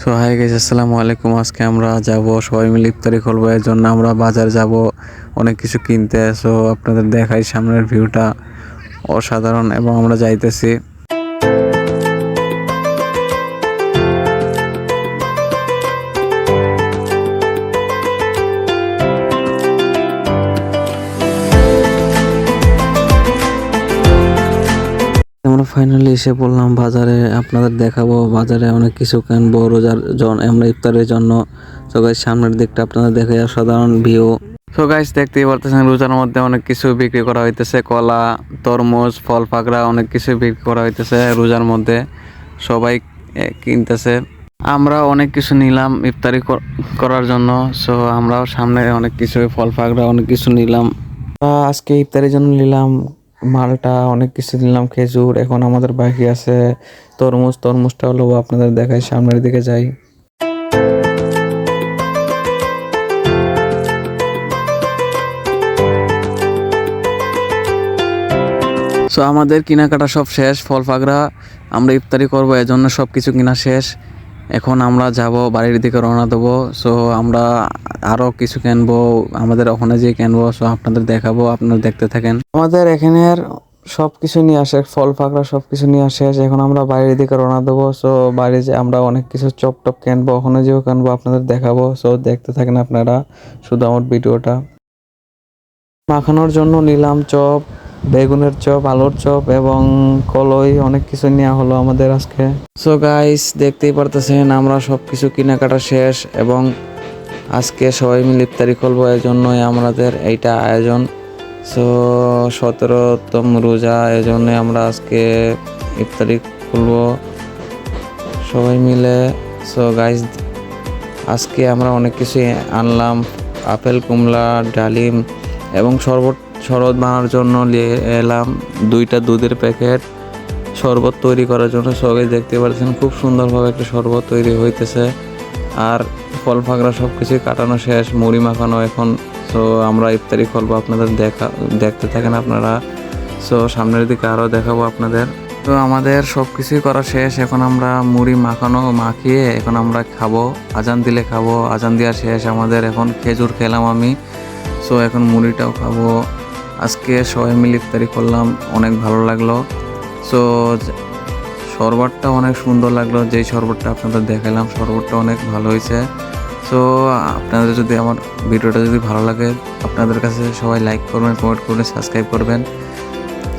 So hi guys, আসসালামু আলাইকুম। আজকে আমরা যাব সবাই মিলে ইফতারি করবো, এর জন্য আমরা বাজার যাব অনেক কিছু কিনতে। সো আপনাদের দেখাই সামনের ভিউটা অসাধারণ এবং আমরা যাইতেছি। আমরা ফাইনালি এসে পড়লাম বাজারে। আপনাদের দেখাবো বাজারে অনেক কিছু কিনবো রোজার জন্য, আমরা ইফতারের জন্য। তো গাইস সামনের দিকটা আপনাদের দেখাই অসাধারণ ভিউ। তো গাইস দেখতেই পারতেছেন রোজার মধ্যে অনেক কিছু বিক্রি করা হইতেছে, কলা, তরমুজ, ফল পাকড়া অনেক কিছু বিক্রি করা হইতেছে রোজার মধ্যে। সবাই কিনতেছে। আমরা অনেক কিছু নিলাম ইফতারি করার জন্য। সো আমরাও সামনে অনেক কিছু ফল পাকড়া অনেক কিছু নিলাম। আজকে ইফতারের জন্য নিলাম মালটা, অনেক কিছু নিলাম, খেজুর। এখন আমাদের বাকি আছে তরমুজ। তরমুজটা হলো আপনাদের দেখাই, সামনের দিকে যাই। সো আমাদের কেনাকাটা সব শেষ, ফল পাকড়া আমরা ইফতারি করবো এজন্য সব কিছু কিনা শেষ। এখন আমরা যাব বাড়ির দিকে রওনা দেবো। সো আমরা আরও কিছু কিনবো, আমাদের ওখানে যেয়ে কিনবো। সো আপনাদের দেখাবো, আপনারা দেখতে থাকেন। আমাদের এখানের সব কিছু নিয়ে আসে, ফল পাকড়া সব কিছু নিয়ে আসে। এখন আমরা বাইরের দিকে রওনা দেবো। সো বাইরে যে আমরা অনেক কিছু চপ টপ কিনবো, ওখানে যেও কিনবো, আপনাদের দেখাবো। সো দেখতে থাকেন আপনারা শুধু আমার ভিডিওটা। মাখানোর জন্য নিলাম চপ, বেগুনের চপ, আলুর চপ এবং কলই, অনেক কিছু নেওয়া হলো আমাদের আজকে। সো গাইস দেখতেই পারতেছেন আমরা সব কিছু কেনাকাটা শেষ এবং আজকে সবাই মিলে ইফতারি করবো, এই জন্যই আমাদের এইটা আয়োজন। সো 17তম রোজা, এই জন্যই আমরা আজকে ইফতারি করবো সবাই মিলে। সো গাইস আজকে আমরা অনেক কিছু আনলাম, আপেল, কমলা, ডালিম এবং শরবত বানানোর জন্য নিয়ে এলাম 2টা দুধের প্যাকেট শরবত তৈরি করার জন্য। সবাই দেখতে পাচ্ছেন খুব সুন্দরভাবে একটা শরবত তৈরি হইতেছে। আর ফল পাকড়া সব কিছুই কাটানো শেষ, মুড়ি মাখানো এখন। সো আমরা ইফতারি করবো, আপনাদের দেখতে থাকেন আপনারা। সো সামনের দিকে আরও দেখাবো আপনাদের। তো আমাদের সব কিছুই করা শেষ, এখন আমরা মুড়ি মাখিয়ে এখন আমরা খাবো, আজান দিলে খাবো। আজান দেওয়া শেষ আমাদের, এখন খেজুর খেলাম আমি। সো এখন মুড়িটাও খাবো। আজকে সবাই মিলে ইফতারি করলাম, অনেক ভালো লাগলো। সো শরবতটা অনেক সুন্দর লাগলো, যেই শরবতটা আপনাদের দেখালাম শরবতটা অনেক ভালো হয়েছে। সো আপনাদের যদি আমার ভিডিওটা যদি ভালো লাগে, আপনাদের কাছে সবাই লাইক করবেন, কমেন্ট করবেন, সাবস্ক্রাইব করবেন।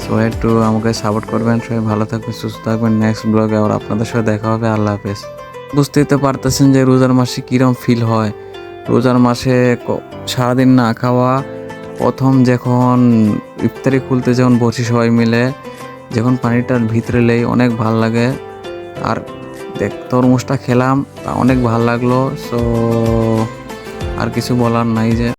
সবাই একটু আমাকে সাপোর্ট করবেন। সবাই ভালো থাকবেন, সুস্থ থাকবেন। নেক্সট ব্লগে আবার আপনাদের সাথে দেখা হবে। আল্লাহ হাফেজ। বুঝতেই তো পারতেছেন যে রোজার মাসে কীরকম ফিল হয়। রোজার মাসে সারাদিন না খাওয়া, প্রথম যখন ইফতারি খুলতে যখন বসি সবাই মিলে, যখন পানিটার ভিতরে লেই অনেক ভাল লাগে। আর তরমুজটা খেলাম, অনেক ভাল লাগলো। সো আর কিছু বলার নাই যে।